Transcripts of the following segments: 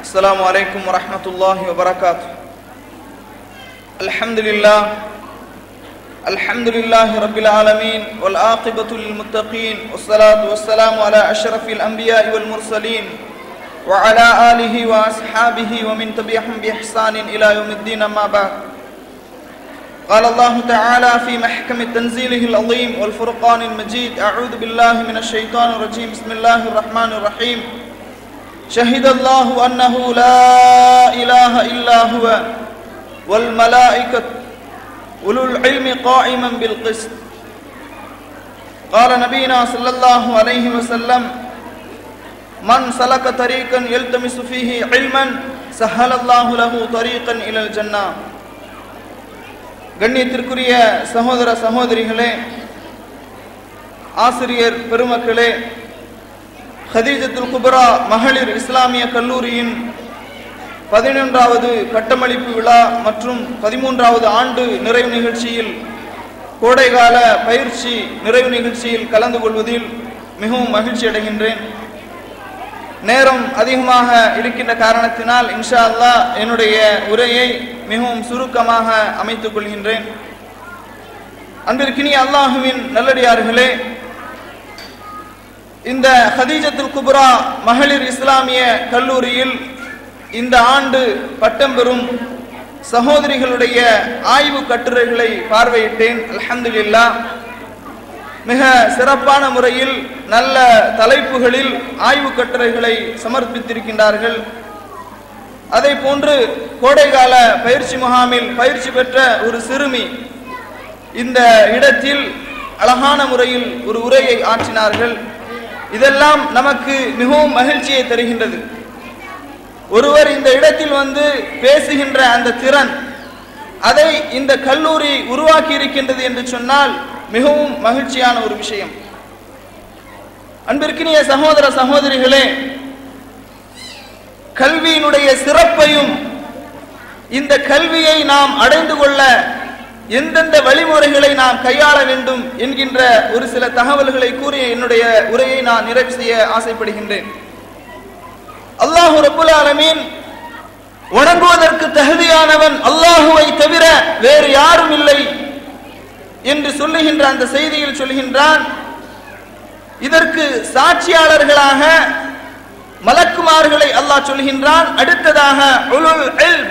السلام عليكم ورحمة الله وبركاته. الحمد لله رب العالمين والعاقبة للمتقين والصلاة والسلام على أشرف الأنبياء والمرسلين وعلى آله وأصحابه ومن تبعهم بإحسان إلى يوم الدين. أما بعد، قال الله تعالى في محكم تنزيله العظيم والفرقان المجيد: أعوذ بالله من الشيطان الرجيم. بسم الله الرحمن الرحيم. شهد الله أنه لا إله إلا هو والملائكة أولو العلم قائما بالقسط. قال نبينا صلى الله عليه وسلم: من سلك طريقا يلتمس فيه علما سهل الله له طريقا إلى الجنة. கண்ணியத்திற்குரிய சகோதர சகோதரிகளே, ஆசிரியர் பெருமக்களே, ஹதீஜத்துல் குப்ரா மகளிர் இஸ்லாமிய கல்லூரியின் 11வது பட்டமளிப்பு விழா மற்றும் 13வது ஆண்டு நிறைவு நிகழ்ச்சியில், கோடைகால பயிற்சி நிறைவு நிகழ்ச்சியில் கலந்து கொள்வதில் மிகவும் மகிழ்ச்சி அடைகின்றேன். நேரம் அதிகமாக இருக்கின்ற காரணத்தினால் இன்ஷா அல்லாஹ் என்னுடைய உரையை மிகவும் சுருக்கமாக அமைத்துக் கொள்கின்றேன். அன்பிற்கினிய அல்லாஹுவின் நல்லடியார்களே, இந்த ஹதீஜத்துல் குப்ரா மகளிர் இஸ்லாமிய கல்லூரியில் இந்த ஆண்டு பட்டம் பெறும் சகோதரிகளுடைய ஆய்வு கட்டுரைகளை பார்வையிட்டேன். அல்ஹம்துலில்லாஹ், மிக சிறப்பான முறையில் நல்ல தலைப்புகளில் ஆய்வு கட்டுரைகளை சமர்ப்பித்திருக்கின்றார்கள். அதை போன்று கோடைகால பயிற்சி முகாமில் பயிற்சி பெற்ற ஒரு சிறுமி இந்த இடத்தில் அழகான முறையில் ஒரு உரையை ஆற்றினார்கள். இதெல்லாம் நமக்கு மிகவும் மகிழ்ச்சியை தருகின்றது. ஒருவர் இந்த இடத்தில் வந்து பேசுகின்ற அந்த திறன், அதை இந்த கல்லூரி உருவாக்கி இருக்கின்றது என்று சொன்னால் மிகவும் மகிழ்ச்சியான ஒரு விஷயம். அன்பிற்கினிய சகோதர சகோதரிகளே, கல்வியினுடைய சிறப்பையும் இந்த கல்வியை நாம் அடைந்து கொள்ள எந்தெந்த வழிமுறைகளை நாம் கையாள வேண்டும் என்கின்ற ஒரு சில தகவல்களை கூறிய என்னுடைய உரையை நான் நிறைவு செய்ய ஆசைப்படுகின்றேன். அல்லாஹு ரப்புல் ஆலமீன் வணங்குவதற்கு தகுதியானவன் அல்லாஹுவை தவிர வேறு யாரும் இல்லை என்று சொல்லுகின்ற அந்த செய்தியில் சொல்கின்றான். இதற்கு சாட்சியாளர்களாக மலக்குமார்களை அல்லாஹ் சொல்கின்றான். அடுத்ததாக உலுல் இல்ம்,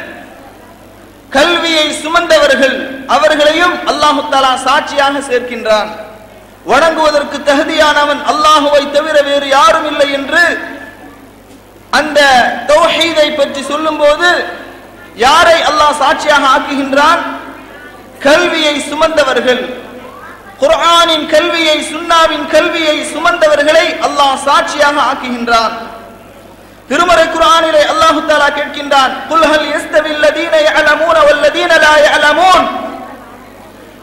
கல்வியை சுமந்தவர்கள், அவர்களையும் அல்லாஹு தஆலா சாட்சியாக சேர்க்கின்றான். வணங்குவதற்கு தகுதியானவன் அல்லாஹுவை தவிர வேறு யாரும் இல்லை என்று அந்த தௌஹீதை பற்றி சொல்லும் போது யாரை அல்லாஹ் சாட்சியாக ஆக்குகின்றான்? கல்வியை சுமந்தவர்கள், குர்ஆனின் கல்வியை, சுன்னாவின் கல்வியை சுமந்தவர்களை அல்லாஹ் சாட்சியாக ஆக்குகின்றான். திருமறை குர்ஆனிலே அல்லாஹ் தஆலா கேட்கின்றான்: குல் ஹல் யஸ்தவில் லதீன யஅலமூன வல்லதீன லா யஅலமூன்,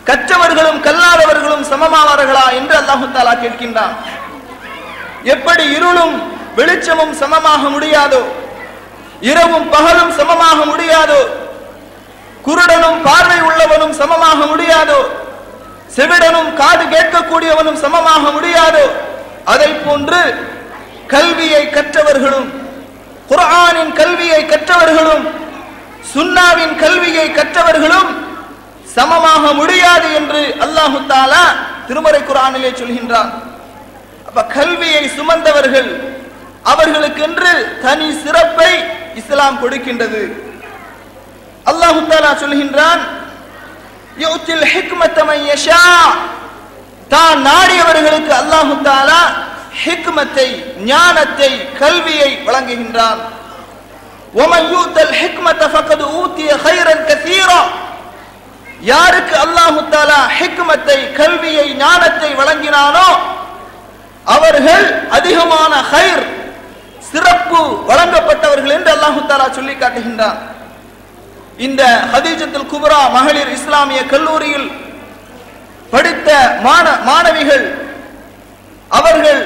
கற்றவர்களும் கல்லாதவர்களும் சமமாவார்களா என்று அல்லாஹ் தஆலா கேட்கின்றான். எப்படி இருளும் வெளிச்சமும் சமமாக முடியாதோ, இரவும் பகலும் சமமாக முடியாதோ, குருடனும் பார்வை உள்ளவனும் சமமாக முடியாதோ, செவிடனும் காது கேட்கக்கூடியவனும் சமமாக முடியாதோ, அதை போன்று கல்வியை கற்றவர்களும், குர்ஆனின் கல்வியை கற்றவர்களும், சுன்னாவின் கல்வியை கற்றவர்களும் சமமாக முடியாது என்று அல்லாஹு தஆலா திருமறை குர்ஆனிலே சொல்கின்றான். அப்ப கல்வியை சுமந்தவர்கள், அவர்களுக்கென்று தனி சிறப்பை இஸ்லாம் கொடுக்கின்றது. அல்லாஹு தஆலா சொல்கின்றான்: யுத்தில் ஹிக்மத மன் யஷா, தான் நாடியவர்களுக்கு அல்லாஹு தஆலா ஹிக்மத்தை, ஞானத்தை, கல்வியை வழங்குகின்றான். வமன் யூதல் ஹிக்மத ஃபகத் ஊதிய கைரன் கஸீரா, யாருக்கு அல்லாஹு தஆலா ஹிக்மத்தை, கல்வியை, ஞானத்தை வழங்கினானோ அவர்கள் அதிகமான கைர், சிறப்பு வழங்கப்பட்டவர்கள் என்று அல்லாஹு தஆலா சொல்லி காட்டுகின்றான். இந்த ஹதீஜத்துல் குப்ரா மகளிர் இஸ்லாமிய கல்லூரியில் படித்த மாணவிகள், அவர்கள்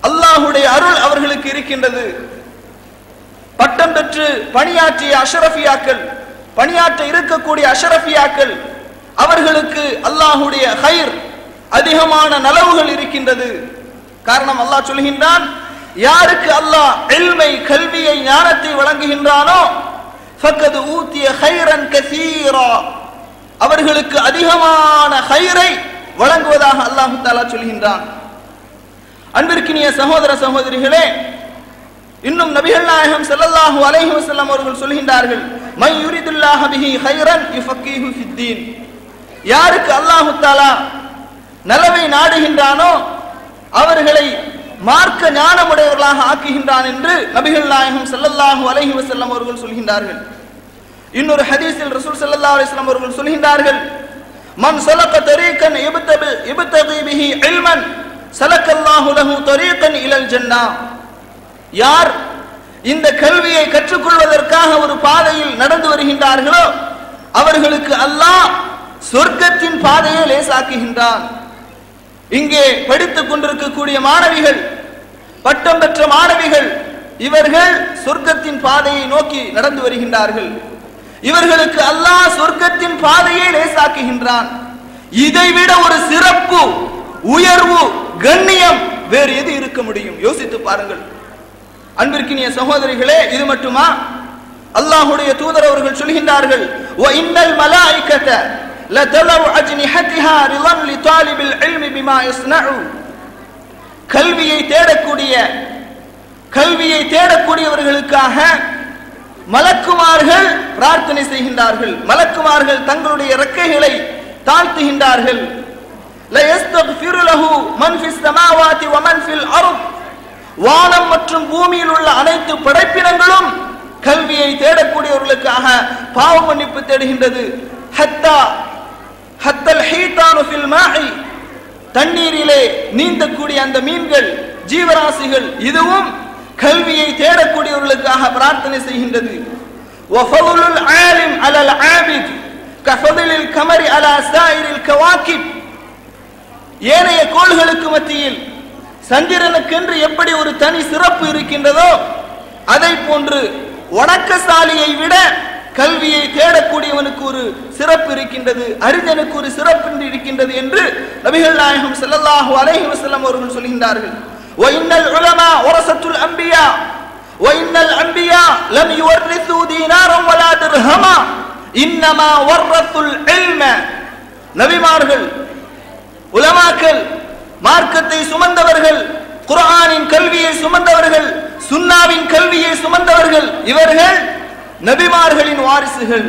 அல்லாஹுடைய அருள் அவர்களுக்கு இருக்கின்றது. பட்டம் பெற்று பணியாற்றிய அஷரஃபியாக்கள், பணியாற்ற இருக்கக்கூடிய அஷரஃபியாக்கள், அவர்களுக்கு அல்லாஹுடைய கைர், அதிகமான நலவுகள் இருக்கின்றது. காரணம், அல்லாஹ் சொல்கின்றான்: யாருக்கு அல்லாஹ் இல்மை கல்வியை ஞானத்தை வழங்குகின்றானோ ஃபக்கத் ஊதிய கைரன் கஸீரா, அவர்களுக்கு அதிகமான கைரை வழங்குவதாக அல்லாஹ் தஆலா சொல்கின்றான். அன்பிற்கினிய சகோதர சகோதரிகளே, இன்னும் நபிகள் நாயகம் ஸல்லல்லாஹு அலைஹி வஸல்லம் அவர்கள் சொல்கின்றார்கள், மை யுரிதுல்லாஹு பிஹி கைரன் யுஃபக்கிஹு ஃபித்தீன், யாருக்கு அல்லாஹ் தஆலா நலவை நாடுகின்றானோ அவர்களை மார்க்க ஞானமுடையவர்களாக ஆக்குகின்றான் என்று நபிகள் நாயகம் ஸல்லல்லாஹு அலைஹி வஸல்லம் அவர்கள் சொல்கின்றார்கள். இன்னொரு ஹதீஸில் ரசூல் ஸல்லல்லாஹு அலைஹி வஸல்லம் அவர்கள் சொல்கின்றார்கள், மன் ஸலக தரீகன் யப்தகி பிஹி இல்மன் ஸலக்கல்லாஹு லஹு தரீகன் இலல் ஜன்னah, யார் இந்த கல்வியை கற்றுக்கொள்வதற்காக ஒரு பாதையில் நடந்து வருகின்றார்களோ அவர்களுக்கு அல்லாஹ் சொர்க்கத்தின் பாதையை லேசாக்குகின்றான். இங்கே படித்துக் கொண்டிருக்கக்கூடிய மாணவிகள், பட்டம் பெற்ற மாணவிகள், இவர்கள் சொர்க்கத்தின் பாதையை நோக்கி நடந்து வருகின்றார்கள். இவர்களுக்கு அல்லாஹ் சொர்க்கத்தின் பாதையை லேசாக்குகின்றான். இதைவிட ஒரு சிறப்பு, உயர்வு, கண்ணியம் வேறு எது இருக்க முடியும்? யோசித்து பாருங்கள். அன்பிற்கினிய சகோதரிகளே, இது மட்டுமா? அல்லாஹ்வுடைய தூதர் அவர்கள் சொல்கின்றார்கள், வ இன்னல் மலாயிகத லதலவு அஜ்னிஹதிஹா ரிலன் லிதாலிபில் இல்மி பிமா யஸ்னஉ, கல்வியை தேடக்கூடியவர்களுக்காக மலக்குமார்கள் பிரார்த்தனை செய்கின்றார்கள். மலக்குமார்கள் தங்களுடைய இறக்கைகளை தாழ்த்துகின்றார்கள். லா யஸ்தக்ஃபிரு லஹு மன் ஃபிஸ் ஸமாவாதி வ மன் ஃபில் அர்த், வானம் மற்றும் பூமியில் உள்ள அனைத்து படைப்பினங்களும் கல்வியை தேடக்கூடியவர்களுக்காக பாவ மன்னிப்பு தேடுகின்றது. ஹத்தல் ஹீதானு ஃபில் மாஇ, தண்ணீரிலே நீந்தக்கூடிய அந்த மீன்கள், ஜீவராசிகள், இதுவும் கல்வியை தேடக்கூடியவர்களுக்காக பிரார்த்தனை செய்கின்றது. வஃபதுலுல் ஆலிம் அலல் ஆபித் கஃபதுலில் கமரி அலா சாயிரில் கவாகிப், ஏனைய கோள்களுக்கு மத்தியில் சந்திரனுக்கென்று எப்படி ஒரு தனி சிறப்பு இருக்கின்றதோ அதை போன்று வணக்கசாலியை விட கல்வியை தேடக்கூடியவனுக்கு ஒரு சிறப்பு இருக்கின்றது, அறிஞனுக்கு ஒரு சிறப்பு இருக்கின்றது என்று நபிகள் நாயகம் ஸல்லல்லாஹு அலைஹி வஸல்லம் அவர்கள் சொல்கின்றார்கள். வ இன்னல் உலமா வரஸத்துல் அன்பியா வ இன்னல் அன்பியா லம் யுவர்ரிஸு தீனாரன் வலா திர்ஹமா இன்னமா வர்ரத்துல் இல்ம, நபிமார்கள், உலமாக்கள், மார்க்கத்தை சுமந்தவர்கள், குர்ஆனின் கல்வியை சுமந்தவர்கள், சுன்னாவின் கல்வியை சுமந்தவர்கள், இவர்கள் நபிமார்களின் வாரிசுகள்.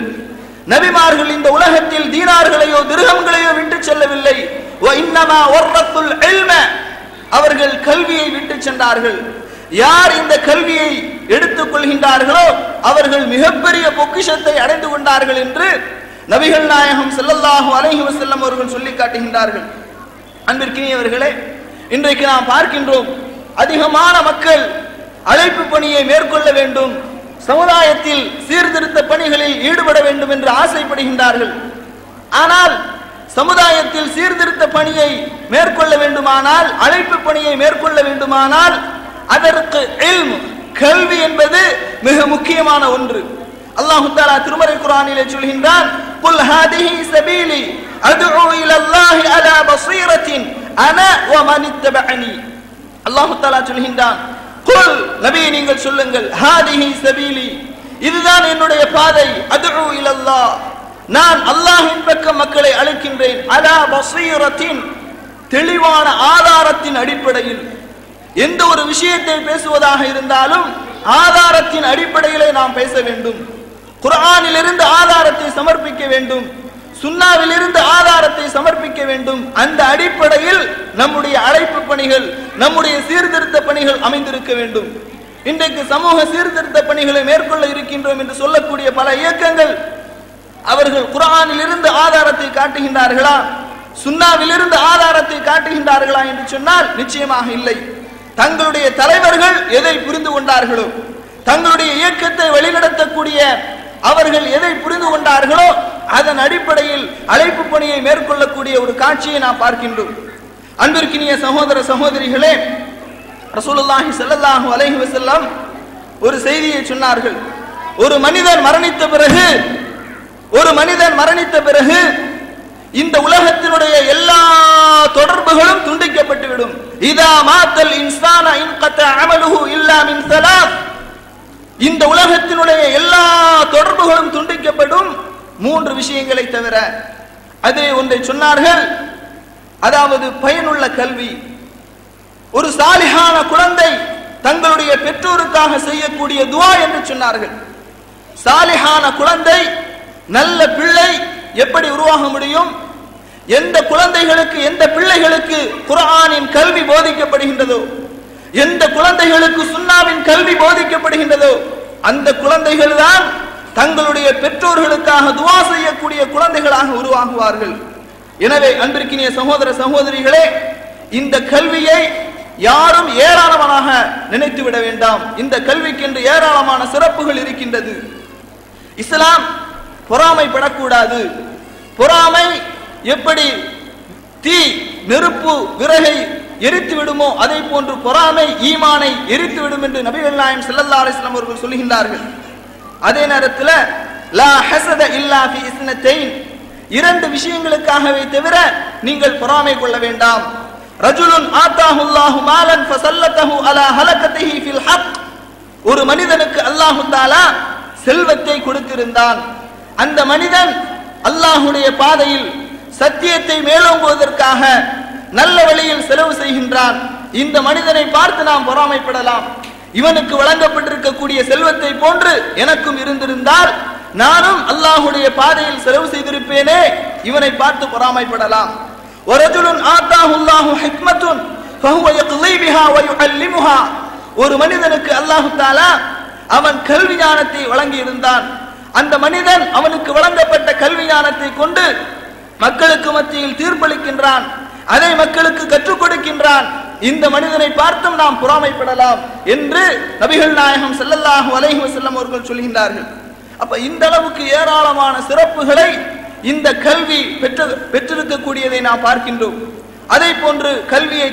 நபிமார்கள் இந்த உலகத்தில் தீனார்களையோ திர்ஹம்களையோ விட்டு செல்லவில்லை. வ இன்னமா வர்ரத்துல் இல்ம, அவர்கள் கல்வியை விட்டு சென்றார்கள். யார் இந்த கல்வியை எடுத்துக் கொள்கின்றார்களோ அவர்கள் மிகப்பெரிய பொக்கிஷத்தை அடைந்து கொண்டார்கள் என்று நபிகள் நாயகம் ஸல்லல்லாஹு அலைஹி வஸல்லம் அவர்கள் சொல்லி காட்டுகின்றார்கள். அன்பிற்கினியவர்களே, இன்றைக்கு நாம் பார்க்கின்றோம், அதிகமான மக்கள் அழைப்பு பணியை மேற்கொள்ள வேண்டும், சமுதாயத்தில் சீர்திருத்த பணிகளில் ஈடுபட வேண்டும் என்று ஆசைப்படுகின்றார்கள். ஆனால் சமுதாயத்தில் சீர்திருத்த பணியை மேற்கொள்ள வேண்டுமானால், அழைப்பு பணியை மேற்கொள்ள வேண்டுமானால் அதற்கு இல்ம், கல்வி என்பது மிக முக்கியமான ஒன்று. அல்லாஹ் தஆலா திருமறை குர்ஆனிலே சொல்கின்றான், குல் ஹாதிஹி சபீலி அத்உ இலல்லாஹி அலா பஸீரத்தின் அனா வ மன் இத்தபஅனி. அல்லாஹ் தஆலா சொல்கின்றான், குல், நபி நீங்கள் சொல்லுங்கள், ஹாதிஹி சபீலி, இதுதான் என்னுடைய பாதை, அத்உ இலல்லாஹ், நான் அல்லாஹ்வின் பக்கம் மக்களை அழைக்கின்றேன், அலா பஸீரத்தின், தெளிவான ஆதாரத்தின் அடிப்படையில். எந்த ஒரு விஷயத்தை பேசுவதாக இருந்தாலும் ஆதாரத்தின் அடிப்படையிலே நாம் பேச வேண்டும். குர்ஆனிலிருந்து ஆதாரத்தை சமர்ப்பிக்க வேண்டும், சுன்னாவிலிருந்து ஆதாரத்தை சமர்ப்பிக்க வேண்டும். அந்த அடிப்படையில் நம்முடைய அழைப்பு பணிகள், நம்முடைய சீர்திருத்த பணிகள் அமைந்திருக்க வேண்டும். இன்றைக்கு சமூக சீர்திருத்த பணிகளை மேற்கொள்ள இருக்கின்றோம் என்று சொல்லக்கூடிய பல இயக்கங்கள், அவர்கள் குர்ஆனிலிருந்து ஆதாரத்தை காட்டுகின்றார்களா, சுன்னாவிலிருந்து ஆதாரத்தை காட்டுகின்றார்களா என்று சொன்னால் நிச்சயமாக இல்லை. தங்களுடைய தலைவர்கள் எதை புரிந்து கொண்டார்களோ, தங்களுடைய இயக்கத்தை வழிநடத்தக்கூடிய அவர்கள் எதை புரிந்து கொண்டார்களோ அதன் அடிப்படையில் அழைப்பு பணியை மேற்கொள்ளக்கூடிய ஒரு காட்சியை நாம் பார்க்கின்றோம். அன்பிற்கினிய சகோதர சகோதரிகளே, ரசூலுல்லாஹி ஸல்லல்லாஹு அலைஹி வஸல்லம் ஒரு செய்தியை சொன்னார்கள். ஒரு மனிதன் மரணித்த பிறகு இந்த உலகத்தினுடைய எல்லா தொடர்புகளும் துண்டிக்கப்பட்டுவிடும். இதா மாத்தல் இன்சான இன்கத அமலுஹு இல்லா மின் ஸலாத். இந்த உலகத்தினுடைய எல்லா தொடர்புகளும் துண்டிக்கப்படும் 3 விஷயங்களை தவிர. அதே ஒன்றை சொன்னார்கள், அதாவது பயனுள்ள கல்வி. ஒரு சாலிஹான குழந்தை தங்களுடைய பெற்றோருக்காக செய்யக்கூடிய துஆ என்று சொன்னார்கள். சாலிஹான குழந்தை, நல்ல பிள்ளை எப்படி உருவாக முடியும்? எந்த குழந்தைகளுக்கு, எந்த பிள்ளைகளுக்கு குர்ஆனின் கல்வி போதிக்கப்படுகின்றதோ, எந்த குழந்தைகளுக்கு சுன்னாவின் கல்வி போதிக்கப்படுகின்றதோ, அந்த குழந்தைகள் தான் தங்களுடைய பெற்றோர்களுக்காக துஆ செய்யக்கூடிய குழந்தைகளாக உருவாகுவார்கள். எனவே அன்பிற்கினிய சகோதர சகோதரிகளே, இந்த கல்வியை யாரும் ஏராளமாக நினைத்து விட வேண்டாம். இந்த கல்விக்கு என்று ஏராளமான சிறப்புகள் இருக்கின்றது. இஸ்லாம் பொறாமைப்படக்கூடாது. பொறாமை எப்படி தீ நெருப்பு விறகை எரித்து விடுமோ அதை போன்று பொறாமை ஈமானை எரித்து விடும் என்று நபிகள் நாயகம் ஸல்லல்லாஹு அலைஹி வஸல்லம் அவர்கள் சொல்லுகின்றார்கள். அதே நேரத்தில் லா ஹஸத இல்லா ஃபீ இஸ்னத்தைன், 2 விஷயங்களுக்காகவே தவிர நீங்கள் பொறாமை கொள்ள வேண்டாம். ரஜுலுன் ஆதாஹு அல்லாஹு மாலன் ஃபஸல்லதஹு அலா ஹலகதிஹி ஃபில் ஹக், ஒரு மனிதனுக்கு அல்லாஹ் தஆலா செல்வத்தை கொடுத்திருந்தான். அந்த மனிதன் அல்லாஹ்வுடைய பாதையில் சத்தியத்தை மேலோங்குவதற்காக நல்ல வழியில் செலவு செய்கின்றான். இந்த மனிதனை பார்த்து நாம் பொறாமைப்படலாம். இவனுக்கு வழங்கப்பட்டிருக்கக்கூடிய செல்வத்தை போன்று எனக்கும் இருந்திருந்தால் நானும் அல்லாஹ்வுடைய பாதையில் செலவு செய்திருப்பேனே, இவனை பார்த்து பொறாமைப்படலாம். வரஜுலுன் ஆதாஹு அல்லாஹு ஹிக்மத்துன் ஃபஹுவ யக்லி பிஹா வ யுஅல்லிமுஹா, ஒரு மனிதனுக்கு அல்லாஹ் தஆலா அவன் கல்வி ஞானத்தை வழங்கி இருந்தான். அந்த மனிதன் அவனுக்கு வழங்கப்பட்ட கல்வி ஞானத்தை கொண்டு மக்களுக்கு மத்தியில் தீர்ப்பளிக்கின்றான், அதை மக்களுக்கு கற்றுக் கொடுக்கின்றான். இந்த மனிதனை பார்த்தும் நாம் பொறாமைப்படலாம் என்று நபிகள் நாயகம் ஸல்லல்லாஹு அலைஹி வஸல்லம் அவர்கள் சொல்கின்றார்கள். அப்ப இந்த அளவுக்கு ஏராளமான சிறப்புகளை இந்த கல்வி பெற்றிருக்கக்கூடியதை நாம் பார்க்கின்றோம். அதே போன்று கல்வியை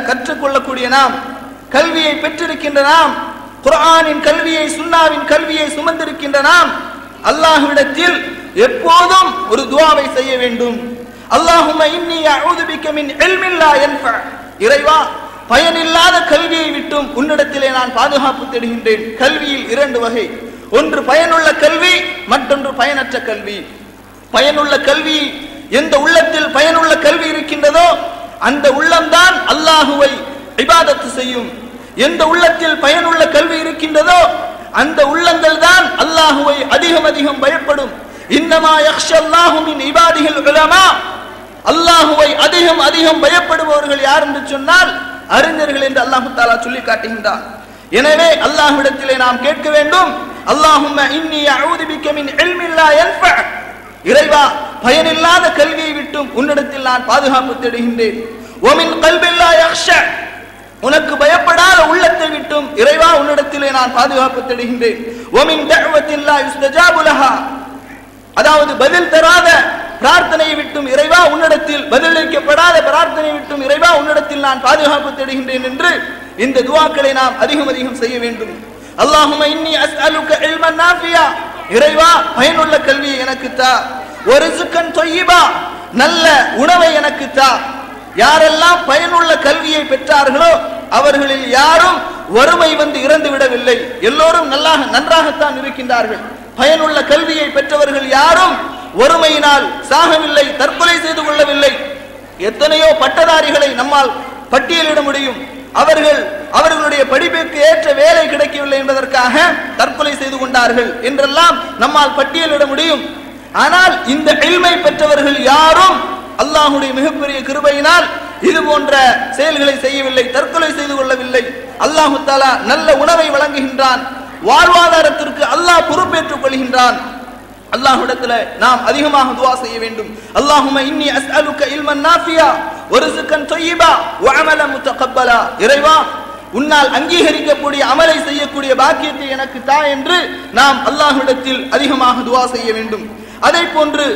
கற்றுக்கொள்ளக்கூடிய நாம், கல்வியை பெற்றிருக்கின்ற நாம், குர்ஆனின் கல்வியை சுன்னாவின் கல்வியை சுமந்திருக்கின்ற நாம் அல்லாஹ்விடத்தில் எப்போதும் ஒரு துஆவை செய்ய வேண்டும். அல்லாஹும்ம இன்னி அஊது பிக மின் இல்மின் லா யன்ஃபா, இறைவா பயனில்லாத கல்வியை விட்டும் உன்னிடத்திலே நான் பாதுகாப்பு தேடுகின்றேன். கல்வியில் 2 வகை, ஒன்று பயனுள்ள கல்வி, மற்றொன்று பயனற்ற கல்வி. பயனுள்ள கல்வி, எந்த உள்ளத்தில் பயனுள்ள கல்வி இருக்கின்றதோ அந்த உள்ளம்தான் அல்லாஹுவை இபாதத்து செய்யும். எந்த உள்ளத்தில் பயனுள்ள கல்வி இருக்கின்றதோ அந்த உள்ளங்கள் தான் அல்லாஹுவை அதிகம் அதிகம் பயப்படும். இன்னமா யக்ஷல்லாஹு மின் இபாதிஹில் உலமா, அல்லாஹுவை அதிகம் அதிகம் பயப்படுபவர்கள் யார் என்று சொன்னால் அறிஞர்கள் என்று அல்லாஹ் தஆலா சொல்லி காட்டுகின்றார். எனவே அல்லாஹ்விடத்திலே நாம் கேட்க வேண்டும், அல்லாஹும்ம இன்னி அஊது பிக மின் இல்மின் லா யன்ஃபா, இறைவா பயனில்லாத கல்வியை விட்டும் உன்னிடத்தில் நான் பாதுகாப்பு தேடுகின்றேன். வ மின் கல்பின் லா யக்ஷா, உனக்கு பயப்படாத உள்ளத்தை விட்டும் இறைவா உன்னிடத்திலே நான் பாதுகாப்பு தேடுகின்றேன். வ மின் தஅவத்தின் லா யுஸ்தஜாபு லஹா, அதாவது பதில் தராத பிரார்த்தனையை விட்டும் இறைவா உன்னிடத்தில், பதிலளிக்கப்படாத பிரார்த்தனை விட்டும் இறைவா உன்னிடத்தில் நான் பாதுகாப்பு தேடுகின்றேன் என்று இந்த துஆக்களை நாம் அதிகம் அதிகம் செய்ய வேண்டும். அல்லாஹும்ம இன்னி அஸ்அலுக இல்மன் நாஃபியா, இறைவா பயனுள்ள கல்வியை எனக்கு தா. ஒரு ரிஸ்கன் தொய்யிபா, நல்ல உணவை எனக்கு தா. யாரெல்லாம் பயனுள்ள கல்வியை பெற்றார்களோ அவர்களில் யாரும் வறுமை வந்து இறந்து விடவில்லை, எல்லோரும் நன்றாகத்தான் இருக்கின்றார்கள். பயனுள்ள கல்வியை பெற்றவர்கள் யாரும் வறுமையினால் சாகவில்லை, தற்கொலை செய்து கொள்ளவில்லை. எத்தனையோ பட்டதாரிகளை நம்மால் பட்டியலிட முடியும். அவர்களுடைய படிப்புக்கு ஏற்ற வேலை கிடைக்கவில்லை என்பதற்காக தற்கொலை செய்து கொண்டார்கள் என்றெல்லாம் நம்மால் பட்டியலிட முடியும். ஆனால் இந்த இல்மை பெற்றவர்கள் யாரும் அல்லாஹ்வுடைய மிகப்பெரிய கிருபையினால் இது போன்ற செயல்களை செய்யவில்லை, தற்கொலை செய்து கொள்ளவில்லை. அல்லாஹ் தஆலா நல்ல உணவை வழங்குகின்றான், வாழ்வாதாரத்திற்கு அல்லாஹ் பொறுப்பேற்றுக் கொள்கின்றான். அல்லாஹ்விடத்தில் நாம் அதிகமாக துஆ செய்ய வேண்டும். அல்லாஹும்ம இன்னி அஸ்அலுக இல்மன் நாஃபியா வ ரிஸ்கன் தொய்யிபா வ அமலன் முத்தகப்பலா, இறைவா உன்னால் அங்கீகரிக்கக்கூடிய அமலை செய்யக்கூடிய பாக்கியத்தை எனக்கு தா என்று நாம் அல்லாஹ்விடத்தில் அதிகமாக துஆ செய்ய வேண்டும். அதே போன்று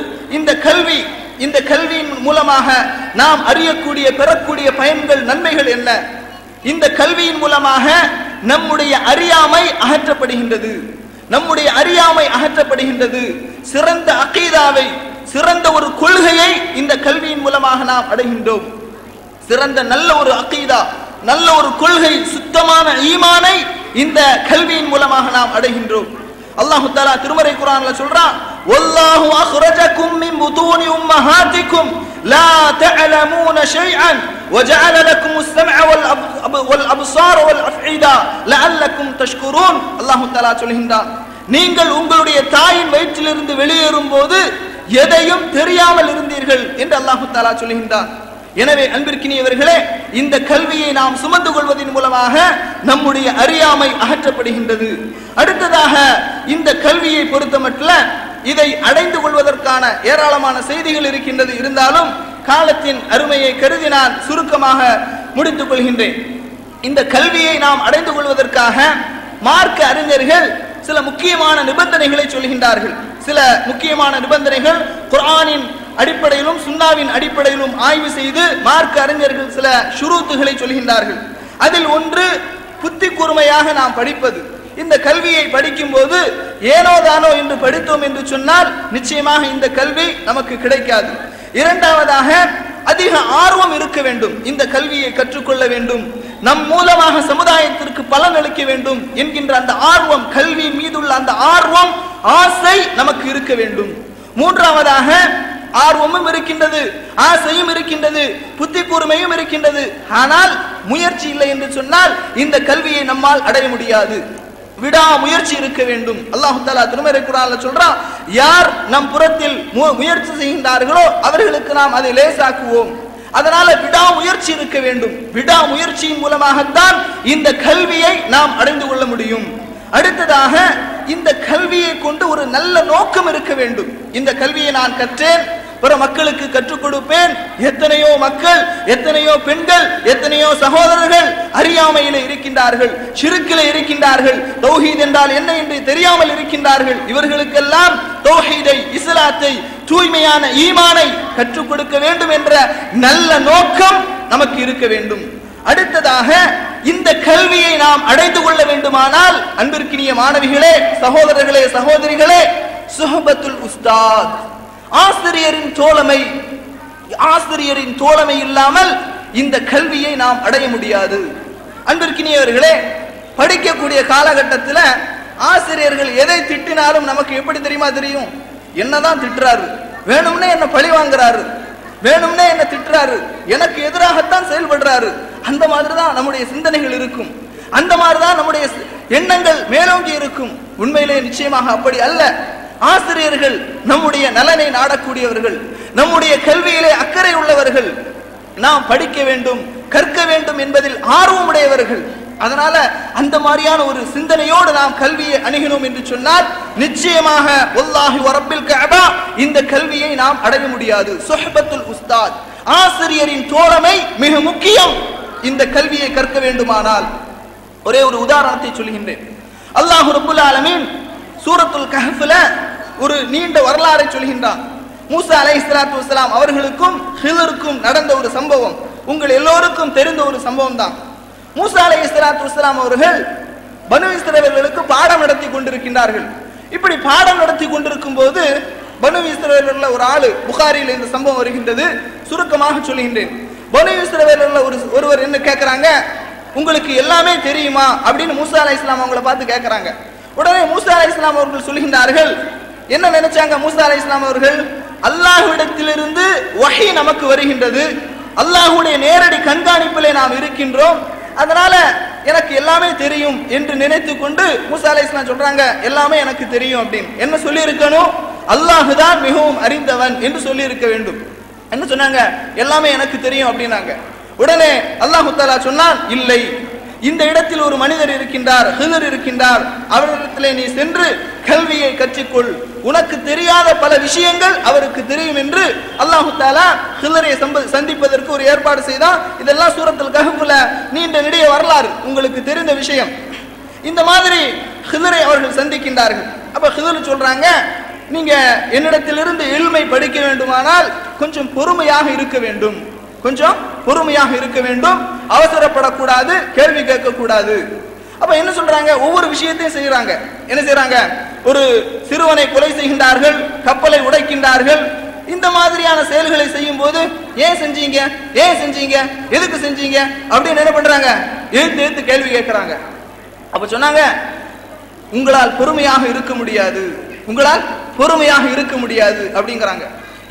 இந்த கல்வியின் மூலமாக நாம் அறியக்கூடிய பெறக்கூடிய பயன்கள், நன்மைகள் என்ன? இந்த கல்வியின் மூலமாக நம்முடைய அறியாமை அகற்றப்படுகின்றது. நம்முடைய அறியாமை அகற்றப்படுகின்றது. சிறந்த அகீதாவை, சிறந்த ஒரு கொள்கையை இந்த கல்வியின் மூலமாக நாம் அடைகின்றோம். சிறந்த நல்ல ஒரு அகீதா, நல்ல ஒரு கொள்கை, சுத்தமான ஈமானை இந்த கல்வியின் மூலமாக நாம் அடைகின்றோம். அல்லாஹ் தஆலா திருமறை குர்ஆன்ல சொல்றான், வல்லாஹு அக்ரஜகும் மின் புதூனி உம்மஹாதிக்கும் லா தஅலமூன ஷைஅன் வஜஅல லக்குமுஸ் ஸம்அ வல் அப்சார வல் அஃஇதா லஅல்லக்கும் தஷ்குரூன். அல்லாஹ் தஆலா சொல்கின்றான், நீங்கள் உங்களுடைய தாயின் வயிற்றிலிருந்து வெளியேறும் போது எதையும் தெரியாமல் இருந்தீர்கள் என்று அல்லாஹ் தஆலா சொல்கின்றான். எனவே அன்பிற்கினியவர்களே, இந்த கல்வியை நாம் சுமந்து கொள்வதன் மூலமாக நம்முடைய அறியாமை அகற்றப்படுகின்றது. அடுத்ததாக இந்த கல்வியை பொறுத்தமட்டில் இதை அடைந்து கொள்வதற்கான ஏராளமான செய்திகள் இருக்கின்றது. இருந்தாலும் காலத்தின் அருமையை கருதி நான் சுருக்கமாக முடித்துக் கொள்கின்றேன். இந்த கல்வியை நாம் அடைந்து கொள்வதற்காக மார்க்க அறிஞர்கள் சில முக்கியமான நிபந்தனைகளை சொல்கின்றார்கள். சில முக்கியமான நிபந்தனைகள் குர்ஆனின் அடிப்படையிலும் சுன்னாவின் அடிப்படையிலும் ஆய்வு செய்து மார்க்க அறிஞர்கள் சில ஷுரூத்துகளை சொல்கின்றார்கள். அதில் ஒன்று, புத்தி கூர்மையாக நாம் படிப்பது. இந்த கல்வியை படிக்கும் போது ஏனோ தானோ என்று படித்தோம் என்று சொன்னால் நிச்சயமாக இந்த கல்வி நமக்கு கிடைக்காது. இரண்டாவதாக, அதிக ஆர்வம் இருக்க வேண்டும். இந்த கல்வியை கற்றுக்கொள்ள வேண்டும், நம் மூலமாக சமுதாயத்திற்கு பலன் அளிக்க வேண்டும் என்கின்ற அந்த ஆர்வம், கல்வி மீதுள்ள அந்த ஆர்வம், ஆசை நமக்கு இருக்க வேண்டும். மூன்றாவதாக, ஆர்வமும் இருக்கின்றது, ஆசையும் இருக்கின்றது, புத்தி கூர்மையும் இருக்கின்றது. ஆனால் முயற்சி இல்லை என்று சொன்னால் இந்த கல்வியை நம்மால் அடைய முடியாது. விடா முயற்சி இருக்க வேண்டும். அல்லாஹ் தஆலா திருமறை குர்ஆன்ல சொல்றான், யார் நம் புறத்தில் முயற்சி செய்கின்றார்களோ அவர்களுக்கு நாம் அதை லேசாக்குவோம். அதனால விடா முயற்சி இருக்க வேண்டும். விடா முயற்சியின் மூலமாகத்தான் இந்த கல்வியை நாம் அடைந்து கொள்ள முடியும். அடுத்ததாக, இந்த கல்வியை கொண்டு ஒரு நல்ல நோக்கம் இருக்க வேண்டும். இந்த கல்வியை நான் கற்றேன், பிற மக்களுக்கு கற்றுக் கொடுப்பேன். எத்தனையோ மக்கள், எத்தனையோ பெண்கள், எத்தனையோ சகோதரர்கள் அறியாமையிலே இருக்கின்றார்கள், ஷிர்கிலே இருக்கின்றார்கள், தௌஹீத் என்றால் என்ன என்று தெரியாமல் இருக்கின்றார்கள். இவர்களுக்கெல்லாம் தௌஹீதை, இஸ்லாத்தை, தூய்மையான ஈமானை கற்றுக் கொடுக்க வேண்டும் என்ற நல்ல நோக்கம் நமக்கு இருக்க வேண்டும். அடுத்ததாக, இந்த கல்வியை நாம் அடைந்து கொள்ள வேண்டுமானால் அன்பிற்கினிய மாணவிகளே, சகோதரர்களே, சகோதரிகளே, சுஹபத்துல் உஸ்தாத், ஆசிரியரின் தோழமை, ஆசிரியரின் தோழமை இல்லாமல் இந்த கல்வியை நாம் அடைய முடியாது. அன்பிற்கினியவர்களே, படிக்கக்கூடிய காலகட்டத்தில் ஆசிரியர்கள் எதை திட்டினாலும் நமக்கு எப்படி தெரியுமா தெரியும்? என்னதான் திட்டுறாரு, வேணும்னே என்ன பழி வாங்குறாரு, வேணும்னே என்ன திட்டுறாரு, எனக்கு எதிராகத்தான் செயல்படுறாரு. அந்த மாதிரி தான் நம்முடைய சிந்தனைகள் இருக்கும், அந்த மாதிரி தான் நம்முடைய எண்ணங்கள் மேலோங்கி இருக்கும். உண்மையிலே நிச்சயமாக அப்படி அல்ல. ஆசிரியர்கள் நம்முடைய நலனை நாடக்கூடியவர்கள், நம்முடைய கல்வியிலே அக்கறை உள்ளவர்கள், நாம் படிக்க வேண்டும், கற்க வேண்டும் என்பதில் ஆர்வமுடையவர்கள். அதனால அந்த மாதிரியான ஒரு சிந்தனையோடு நாம் கல்வியை அணுகினோம் என்று சொன்னால் நிச்சயமாக வல்லாஹி வரப்பில் கஅபா இந்த கல்வியை நாம் அடைய முடியாது. சுஹபத்துல் உஸ்தாத், ஆசிரியரின் தோழமை மிக முக்கியம் இந்த கல்வியை கற்க வேண்டுமானால். ஒரே ஒரு உதாரணத்தை சொல்கின்றேன். அல்லாஹ் ரப்புல் ஆலமீன் சூரத்துல் கஹ்ஃப்ல ஒரு நீண்ட வரலாறை சொல்கின்றான். மூசா அலைஹிஸ்ஸலாத்து வஸ்ஸலாம் அவர்களுக்கும் ஹிதருக்கும் நடந்த ஒரு சம்பவம், உங்கள் எல்லோருக்கும் தெரிந்த ஒரு சம்பவம் தான். மூசா அலைஹிஸ்ஸலாத்து வஸ்ஸலாம் அவர்கள் பனு இஸ்ரவேலர்களுக்கு பாடம் நடத்தி கொண்டிருக்கின்றார்கள். இப்படி பாடம் நடத்தி கொண்டிருக்கும் போது பனு இஸ்ரவேலர்ல ஒரு ஆளு, புகாரியில் இந்த சம்பவம் வருகின்றது, சுருக்கமாக சொல்கின்றேன். பனு இஸ்ரவேலர்ல ஒருவர் என்ன கேட்கிறாங்க, உங்களுக்கு எல்லாமே தெரியுமா அப்படின்னு மூசா அலைஹிஸ்ஸலாம் அவங்களை பார்த்து கேட்கிறாங்க. உடனே மூசா அலைஹிஸ்ஸலாம் அவர்கள் சொல்கின்றார்கள், என்ன நினைச்சாங்க மூசா அலைஹிஸ்ஸலாம் அவர்கள்? அல்லாஹ்விடத்திலிருந்து வஹி நமக்கு வருகின்றது, அல்லாஹ்வுடைய நேரடி கண்காணிப்பிலே நாம் இருக்கின்றோம், அதனால எனக்கு எல்லாமே தெரியும் என்று நினைத்து கொண்டு மூசா அலைஹிஸ்ஸலாம் சொல்றாங்க, எல்லாமே எனக்கு தெரியும் அப்படின்னு. என்ன சொல்லி இருக்கணும்? அல்லாஹ் தான் மிகவும் அறிந்தவன் என்று சொல்லி இருக்க வேண்டும். என்ன சொன்னாங்க? எல்லாமே எனக்கு தெரியும் அப்படின்னாங்க. உடனே அல்லாஹ் தஆலா சொன்னான், இல்லை, இந்த இடத்தில் ஒரு மனிதர் இருக்கின்றார், ஹிதர் இருக்கின்றார், அவரிடத்திலே நீ சென்று கல்வியை கற்றுக்கொள், உனக்கு தெரியாத பல விஷயங்கள் அவருக்கு தெரியும் என்று அல்லாஹ் தஆலா ஹிதரை சந்திப்பதற்கு ஒரு ஏற்பாடு செய்தான். இதெல்லாம் சூரத்துல் கஹ்ஃப்ல நீண்ட நெடிய வரலாறு, உங்களுக்கு தெரிந்த விஷயம். இந்த மாதிரி ஹிதரை அவர்கள் சந்திக்கின்றார்கள். அப்ப ஹிதர் சொல்றாங்க, நீங்க என்னிடத்திலிருந்து இல்மை படிக்க வேண்டுமானால் கொஞ்சம் பொறுமையாக இருக்க வேண்டும், கொஞ்சம் பொறுமையாக இருக்க வேண்டும், அவசரப்படக்கூடாது, கேள்வி கேட்கக்கூடாது. அப்ப என்ன சொல்றாங்க? ஒவ்வொரு விஷயத்தையும் செய்யறாங்க. என்ன செய்யறாங்க? ஒரு சிறுவனை கொலை செய்கின்றார்கள், கப்பலை உடைக்கின்றார்கள், இந்த மாதிரியான செயல்களை செய்யும் போது ஏன் செஞ்சீங்க, ஏன் செஞ்சீங்க, எதுக்கு செஞ்சீங்க அப்படின்னு என்ன பண்றாங்க, எதிர்த்து கேள்வி கேட்கிறாங்க. அப்ப சொன்னாங்க, உங்களால் பொறுமையாக இருக்க முடியாது, உங்களால் பொறுமையாக இருக்க முடியாது அப்படிங்கிறாங்க.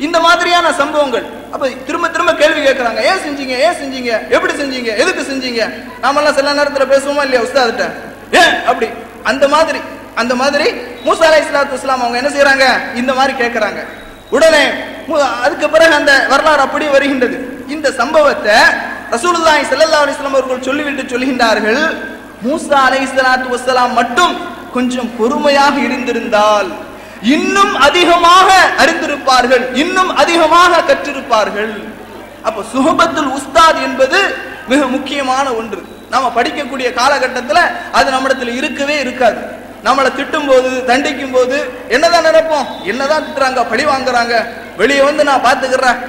இந்த மாதிரியான சம்பவங்கள். அப்ப திரும்ப திரும்ப கேள்வி கேட்கிறாங்க, ஏன் செஞ்சீங்க, ஏன் செஞ்சீங்க, எப்படி செஞ்சீங்க, எதுக்கு செஞ்சீங்க. நாமெல்லாம் சில நேரத்துல பேசுவோமா இல்லையா உஸ்தாதிட்ட, ஏன் அப்படி அந்த மாதிரி மூசா அலைஹிஸ்ஸலாத்து வஸ்ஸலாம் அவங்க என்ன செய்யறாங்க, இந்த மாதிரி கேட்கறாங்க. உடனே அதுக்கு பிறகு அந்த வரலாறு அப்படி வருகின்றது. இந்த சம்பவத்தை ரசூலுல்லாஹி ஸல்லல்லாஹு அலைஹி வஸல்லம் அவர்கள் சொல்லிவிட்டு சொல்கின்றார்கள், மூசா அலைஹிஸ்ஸலாத்து வஸ்ஸலாம் மட்டும் கொஞ்சம் பொறுமையாக இருந்திருந்தால் இன்னும் அதிகமாக அறிந்திருப்பார்கள், இன்னும் அதிகமாக கற்றிருப்பார்கள். அப்ப சுஹபத்துல் உஸ்தாத் என்பது மிக முக்கியமான ஒன்று. நாம படிக்கக்கூடிய காலகட்டத்தில் அது நம்மிடத்தில் இருக்கவே இருக்காது. நம்மளை திட்டும் போது, தண்டிக்கும் போது என்னதான் நினைப்போம், என்னதான் திட்டுறாங்க, பழி வாங்குறாங்க, வெளியே வந்து நான் பார்த்துக்கிறேன்,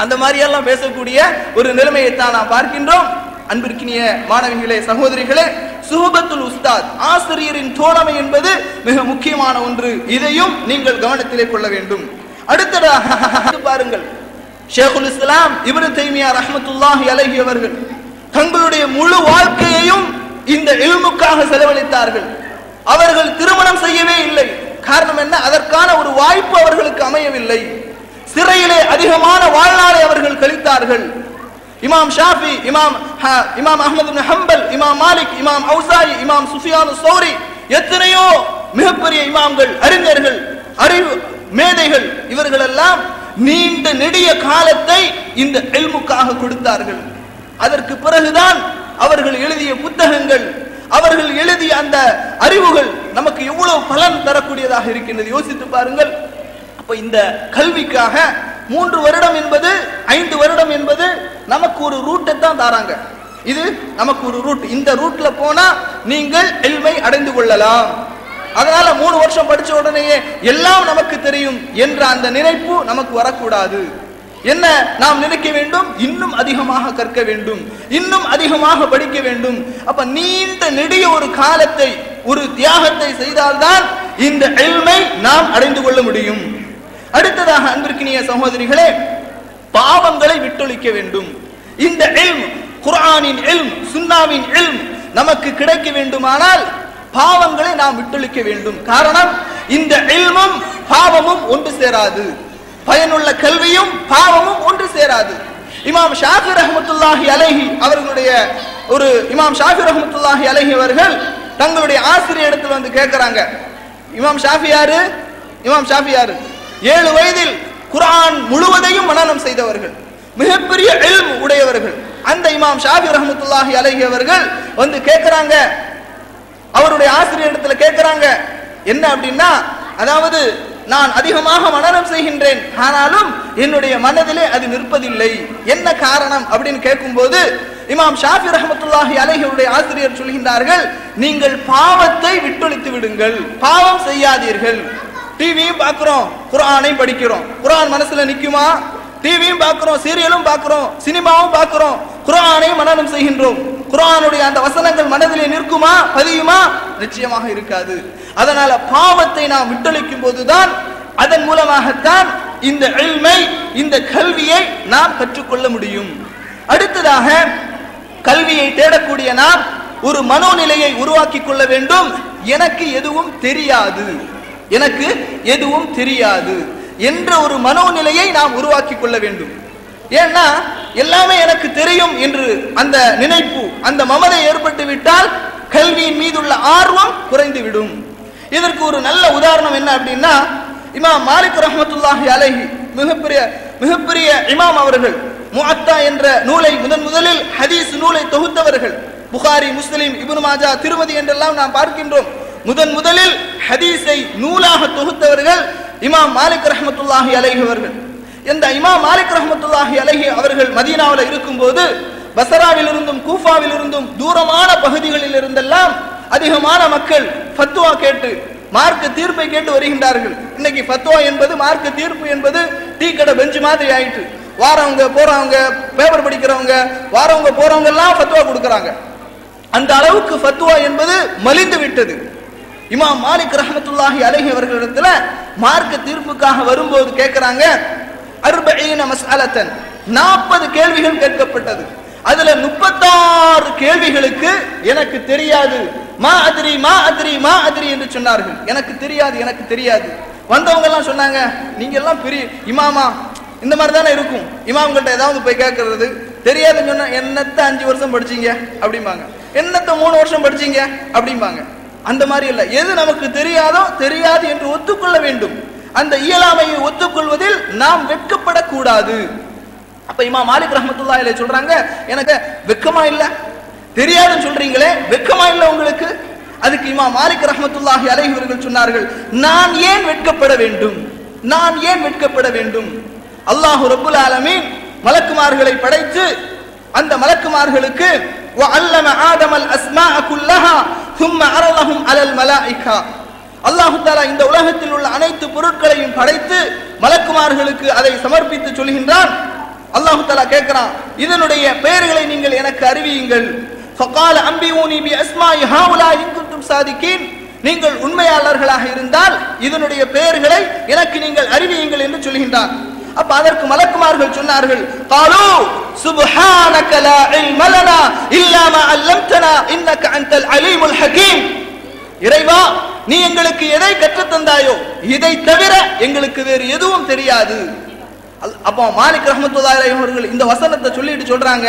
அந்த மாதிரி எல்லாம் பேசக்கூடிய ஒரு நிலைமையை தான் நான் பார்க்கின்றோம். அன்பிற்கினிய மாணவிகளே, சகோதரிகளே, சுஹபத்துல் உஸ்தாத், ஆசிரியரின் தோழமை என்பது மிக முக்கியமான ஒன்று. இதையும் நீங்கள் கவனத்திலே கொள்ள வேண்டும். அடுத்ததாக பாருங்கள், ஷேகுல் இஸ்லாம் இப்னு தைமியா ரஹ்மத்துல்லாஹி அலைஹி அவர்கள் தங்களுடைய முழு வாழ்க்கையையும் இந்த இல்முக்காக செலவழித்தார்கள். அவர்கள் திருமணம் செய்யவே இல்லை. காரணம் என்ன, அதற்கான ஒரு வாய்ப்பு அவர்களுக்கு அமையவில்லை. சிறையிலே அதிகமான வாழ்நாளை அவர்கள் கழித்தார்கள். இமாம் ஷாஃபி, இமாம் அஹ்மத் இப்னு ஹம்பல், இமாம் மாலிக், இமாம் அவுசாயி, இமாம் சுஃபியான் ஸௌரி, எத்தனையோ மிகப்பெரிய இமாம்கள், அறிஞர்கள், அறிவு மேதைகள், இவர்கள் எல்லாம் நீண்ட நெடிய காலத்தை இந்த இல்முக்காக கொடுத்தார்கள். அதற்கு பிறகுதான் அவர்கள் எழுதிய புத்தகங்கள், அவர்கள் எழுதிய அந்த அறிவுகள் நமக்கு எவ்வளவு பலன் தரக்கூடியதாக இருக்கின்றது. யோசித்து பாருங்கள். அப்ப இந்த கல்விக்காக 3 வருடம் என்பது, 5 வருடம் என்பது நமக்கு ஒரு ரூட்டை தான் தாராங்க. இது நமக்கு ஒரு ரூட். இந்த ரூட்ல போனா நீங்கள் இல்மை அடைந்து கொள்ளலாம். அதனால 3 வருஷம் படிச்ச உடனேயே எல்லாம் நமக்கு தெரியும் என்ற அந்த நினைப்பு நமக்கு வரக்கூடாது. என்ன நாம் நினைக்க வேண்டும், இன்னும் அதிகமாக கற்க வேண்டும், இன்னும் அதிகமாக படிக்க வேண்டும். அப்ப நீண்ட நெடிய ஒரு காலத்தை, ஒரு தியாகத்தை செய்தால்தான் இந்த இல்மை நாம் அடைந்து கொள்ள முடியும். அடுத்ததாக அன்பிற்கினிய சகோதரிகளே, பாவங்களை விட்டொழிக்க வேண்டும். இந்த இல்ம், குர்ஆனின் இல்ம், சுன்னாவின் இல்ம் நமக்கு கிடைக்க வேண்டுமானால் பாவங்களை நாம் விட்டொழிக்க வேண்டும். காரணம், இந்த இல்மும் பாவமும் ஒன்று சேராது. பயனுள்ள கல்வியும் பாவமும் ஒன்று சேராது. இமாம் ஷாஃபி ரஹ்மத்துல்லாஹி அலைஹி அவர்களுடைய ஒரு இமாம் ஷாஃபி ரஹ்மத்துல்லாஹி அலைஹி அவர்கள் தங்களுடைய ஆசிரியரிடத்தில் வந்து கேட்கிறாங்க, இமாம் ஷாஃபி யாரு? இமாம் ஷாஃபி யாரு? 7 வயதில் குர்ஆன் முழுவதையும் மனனம் செய்தவர்கள், மிகப்பெரிய இல்ம் உடையவர்கள். அந்த இமாம் ஷாஃபி ரஹ்மத்துல்லாஹி அலைஹி அவர்கள் வந்து கேட்கிறாங்க, அவருடைய ஆசிரியரிடத்தில் கேட்கிறாங்க, என்ன அப்படின்னா, அதாவது நான் அதிகமாக மனனம் செய்கின்றேன், ஆனாலும் என்னுடைய மனதிலே அது நிற்பதில்லை, என்ன காரணம் அப்படின்னு கேட்கும்போது இமாம் ஷாஃபி ரஹ்மத்துல்லாஹி அலைஹி அவருடைய ஆசிரியர் சொல்கின்றார்கள், நீங்கள் பாவத்தை விட்டொழித்து விடுங்கள், பாவம் செய்யாதீர்கள். டிவியும் பார்க்கிறோம், குர்ஆனையும் படிக்கிறோம், குர்ஆன் மனசுல நிக்குமா? டிவியும் பார்க்கிறோம், சீரியலும் பார்க்கிறோம், சினிமாவும் பார்க்கிறோம், குர்ஆனையும் மனனம் செய்கின்றோம். குர்ஆனுடைய அந்த வசனங்கள் மனதிலே நிற்குமா, பதியுமா? நிச்சயமாக இருக்காது. அதனால பாவத்தை நாம் விட்டொழிக்கும் போதுதான், அதன் மூலமாகத்தான் இந்த இல்மை, இந்த கல்வியை நாம் கற்றுக்கொள்ள முடியும். அடுத்ததாக கல்வியை தேடக்கூடிய நாம் ஒரு மனோநிலையை உருவாக்கி கொள்ள வேண்டும். எனக்கு எதுவும் தெரியாது, எனக்கு எதுவும் தெரியாது என்ற ஒரு மனோநிலையை நாம் உருவாக்கி கொள்ள வேண்டும். ஏன்னா எல்லாமே எனக்கு தெரியும் என்று அந்த நினைப்பு, அந்த மமதை ஏற்பட்டு விட்டால் கல்வியின் மீதுள்ள ஆர்வம் குறைந்துவிடும். இதற்கு ஒரு நல்ல உதாரணம் என்ன அப்படின்னா, இமாம் மாலிக் ரஹ்மத்துல்லாஹி அலைஹி மிகப்பெரிய இமாம் அவர்கள், முஅத்தா என்ற நூலை முதலில் ஹதீஸ் நூலை தொகுத்தவர்கள். புகாரி, முஸ்லிம், இப்னு மாஜா, திருமதி என்றெல்லாம் நாம் பார்க்கின்றோம். முதலில் ஹதீஸை நூலாக தொகுத்தவர்கள் இமாம் மாலிக் ரஹ்மத்துல்லாஹி அலைஹி அவர்கள். இந்த இமாம் மாலிக் ரஹ்மத்துல்லாஹி அலைஹி அவர்கள் மதீனாவில் இருக்கும்போது பஸ்ராவில் இருந்தும் கூஃபாவில் இருந்தும் தூரமான பகுதிகளில் இருந்தெல்லாம் அதிகமான மக்கள் ஃபத்வா கேட்டு, மார்க்க தீர்ப்பை கேட்டு வருகின்றார்கள். இன்னைக்கு ஃபத்வா என்பது, மார்க்க தீர்ப்பு என்பது டீ கடை பெஞ்சு மாதிரி ஆயிட்டு. வாரவங்க போறவங்க, பேப்பர் படிக்கிறவங்க, வாரவங்க போறவங்க எல்லாம் ஃபத்வா கொடுக்கறாங்க. அந்த அளவுக்கு ஃபத்வா என்பது மலிந்து விட்டது. இமாம் மாலிக் ரஹ்மத்துல்லாஹி அலைஹி அவர்களிடத்துல மார்க்க தீர்ப்புக்காக வரும்போது கேட்கிறாங்க, 40 மஸ்அலத்தன் 40 கேள்விகள் கேட்கப்பட்டது. அதுல 36 கேள்விகளுக்கு எனக்கு தெரியாது, மா அத்ரி மா அத்ரி மா அத்ரி என்று சொன்னார்கள். எனக்கு தெரியாது, எனக்கு தெரியாது. வந்தவங்க எல்லாம் சொன்னாங்க, நீங்க எல்லாம் பெரிய இமாமா, இந்த மாதிரி தானே இருக்கும். இமாம்கிட்ட ஏதாவது போய் கேட்கறது, தெரியாதுன்னு சொன்னா என்னத்த 5 வருஷம் படிச்சீங்க அப்படிம்பாங்க, என்னத்த 3 வருஷம் படிச்சீங்க அப்படிம்பாங்க. அந்த மாதிரி இல்ல, எது நமக்கு தெரியாதோ தெரியாது என்று ஒத்துக்கொள்ள வேண்டும். அந்த இயலாமையை ஒத்துக்கொள்வதில் நாம் வெட்கப்படக்கூடாது. அப்ப இமாம் மாலிக் ரஹ்மத்துல்லாஹி அலைஹி சொல்றாங்க, எனக்கு வெட்கமா இல்ல, தெரியாதுன்னு சொல்றீங்களே, வெட்கமா இல்ல உங்களுக்கு? அதுக்கு இமாம் மாலிக் ரஹ்மத்துல்லாஹி அலைஹி அவர்கள் சொன்னார்கள், நான் ஏன் வெட்கப்பட வேண்டும், நான் ஏன் வெட்கப்பட வேண்டும்? அல்லாஹ் ரப்புல் ஆலமீன் மலக்குமார்களை படைத்து அந்த மலக்குமார்களுக்கு வஅல்லம ஆதமல் அஸ்மாஅ குல்லஹா ثم عرضهم على الملائكه, அல்லாஹ் தஆலா இந்த உலகத்தில் உள்ள அனைத்து பொருட்களையும் படைத்து மலக்குமார்களுக்கு அதை சமர்ப்பித்து சொல்கின்றான். அல்லாஹ் தஆலா கேட்கிறான், இதனுடைய பெயர்களை நீங்கள் எனக்கு அறிவியுங்கள். فقال انبئوني باسماء هؤلاء ان كنتم صادقين, நீங்கள் உண்மையாளர்களாக இருந்தால் இதனுடைய பெயர்களை எனக்கு நீங்கள் அறிவியுங்கள் என்று சொல்கின்றான். அப்ப அதற்கு மலக்குமார்கள் சொன்னார்கள், قالوا سبحانك لا علم لنا الا ما علمتنا انك انت العليم الحكيم, இறைவா நீ எங்களுக்கு எதை கற்றுத் தந்தாயோ இதை தவிர எங்களுக்கு வேறு எதுவும் தெரியாது. அப்ப மாலிக் ரஹ்மத்துல்லாஹி அலைஹி அவர்கள் இந்த வசனத்தை சொல்லிட்டு சொல்றாங்க,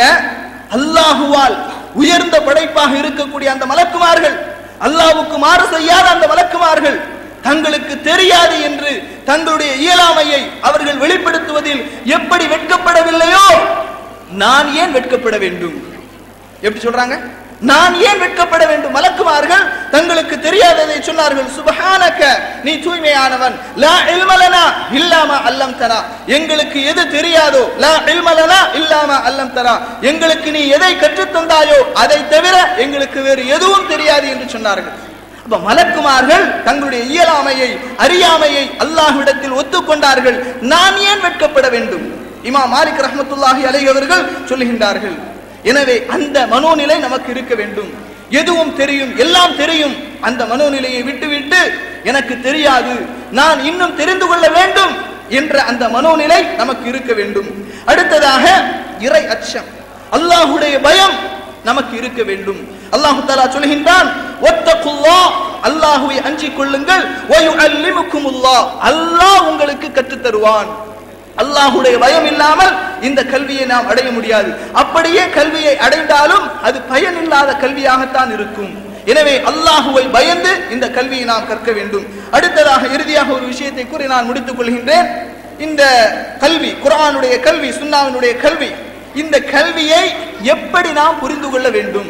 அல்லாஹுவால் உயர்ந்த படைப்பாக இருக்கக்கூடிய அந்த மலக்குமார்கள், அல்லாஹ்வுக்கு மாறு செய்யாத அந்த மலக்குமார்கள் தங்களுக்கு தெரியாது என்று தங்களுடைய இயலாமையை அவர்கள் வெளிப்படுத்துவதில் எப்படி வெட்கப்படவில்லையோ நான் ஏன் வெட்கப்பட வேண்டும்? எப்படி சொல்றாங்க, நான் ஏன் வெட்கப்பட வேண்டும்? மலக்குமார்கள் தங்களுக்கு தெரியாததை சொன்னார்கள். சுப்ஹானக, நீ தூய்மையானவன். லா இல்ம லனா இல்லா மா அல்லம்தனா, எங்களுக்கு எது தெரியாதோ, லா இல்ம லனா இல்லா மா அல்லம்தனா, எங்களுக்கு நீ எதை கற்றுத் தந்தாயோ அதை தவிர எங்களுக்கு வேறு எதுவும் தெரியாது என்று சொன்னார்கள். அப்ப மலக்குமார்கள் தங்களுடைய இயலாமையை அறியாமையை அல்லாஹ்விடத்தில் ஒத்துக்கொண்டார்கள். நான் ஏன் வெட்கப்பட வேண்டும்? இமாம் மாலிக் ரஹ்மத்துல்லாஹி அலைஹி அவர்கள் சொல்லுகின்றார்கள். எனவே அந்த மனோநிலை நமக்கு இருக்க வேண்டும். எதுவும் தெரியும், எல்லாம் தெரியும், அந்த மனோநிலையை விட்டுவிட்டு எனக்கு தெரியாது, நான் இன்னும் தெரிந்து கொள்ள வேண்டும் என்ற அந்த மனோநிலை நமக்கு இருக்க வேண்டும். அடுத்ததாக இறை அச்சம், அல்லாஹ்வுடைய பயம் நமக்கு இருக்க வேண்டும். அல்லாஹ் தஆலா சொல்கின்றான், வத்தகுல்லாஹ், அல்லாஹ்வை அஞ்சிக் கொள்ளுங்கள், வயுஅல்லிமுக்குமுல்லாஹ், அல்லாஹ் உங்களுக்கு கற்றுத் தருவான். அல்லாஹ்வுடைய பயம் இல்லாமல் இந்த கல்வியை நாம் அடைய முடியாது. அப்படியே கல்வியை அடைந்தாலும் அது பயனில்லாத கல்வியாகத்தான் இருக்கும். எனவே அல்லாஹ்வை பயந்து இந்த கல்வியை நாம் கற்க வேண்டும். அடுத்ததாக இறுதியாக ஒரு விஷயத்தை கூறி நான் முடித்துக் கொள்கின்றேன். இந்த கல்வி, குர்ஆனுடைய கல்வி, சுன்னாவினுடைய கல்வி, இந்த கல்வியை எப்படி நாம் புரிந்து கொள்ள வேண்டும்?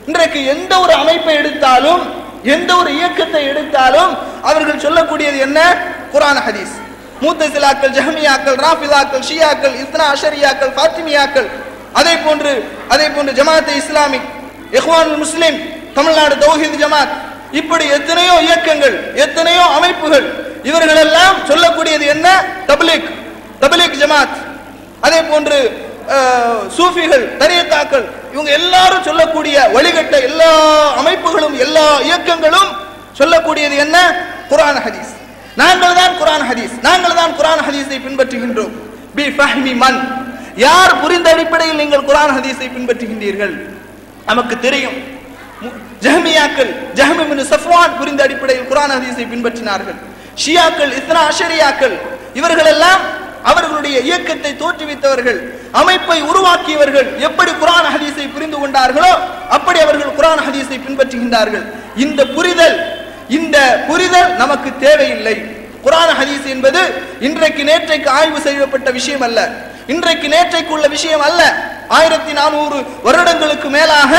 இன்றைக்கு எந்த ஒரு அமைப்பை எடுத்தாலும், எந்த ஒரு இயக்கத்தை எடுத்தாலும் அவர்கள் சொல்லக்கூடியது என்ன? குர்ஆன் ஹதீஸ். முத்தஸிலாக்கள், ஜஹ்மியாக்கள், ராஃபிதாக்கள், ஷியாக்கள், இஸ்னா அஷரியாக்கள், ஃபாத்திமியாக்கள், அதே போன்று ஜமாஅத் இஸ்லாமி, இஹ்வானுல் முஸ்லிம், தமிழ்நாடு தௌஹீத் ஜமாத், இப்படி எத்தனையோ இயக்கங்கள், எத்தனையோ அமைப்புகள், இவர்கள் எல்லாம் சொல்லக்கூடியது என்ன? தப்லீக் ஜமாத், அதே போன்று சூஃபிகள், தரீகாக்கள், இவங்க எல்லாரும் சொல்லக்கூடிய வழிகட்ட எல்லா அமைப்புகளும் எல்லா இயக்கங்களும் சொல்லக்கூடியது என்ன? குர்ஆன் ஹதீஸ். நாங்கள் தான் குர்ஆன் ஹதீஸ், நாங்கள் தான் குர்ஆன் ஹதீஸை பின்பற்றுகின்றோம். பி ஃபஹ்மி மன், யார் புரிந்த அடிப்படையில் நீங்கள் குர்ஆன் ஹதீஸை பின்பற்றுகின்றீர்கள்? நமக்கு தெரியும், ஜஹ்மியாக்கள், ஜஹ்ம் இப்னு சஃப்வான் புரிந்த அடிப்படையில் குர்ஆன் ஹதீஸை பின்பற்றினார்கள். ஷியாக்கள், இஸ்னா அஷரியாக்கள், இவர்கள் எல்லாம் அவர்களுடைய இயக்கத்தை தோற்றுவித்தவர்கள், அமைப்பை உருவாக்கியவர்கள் எப்படி குர்ஆன் ஹதீஸை புரிந்து கொண்டார்களோ அப்படி அவர்கள் குர்ஆன் ஹதீஸை பின்பற்றுகின்றார்கள். இந்த புரிதல் நமக்கு தேவையில்லை. குர்ஆன் ஹதீஸ் என்பது இன்றைக்கு நேற்றைக்கு ஆய்வு செய்யப்பட்ட விஷயம் அல்ல, இன்றைக்கு நேற்றைக்கு உள்ள விஷயம் அல்ல. 1400 வருடங்களுக்கு மேலாக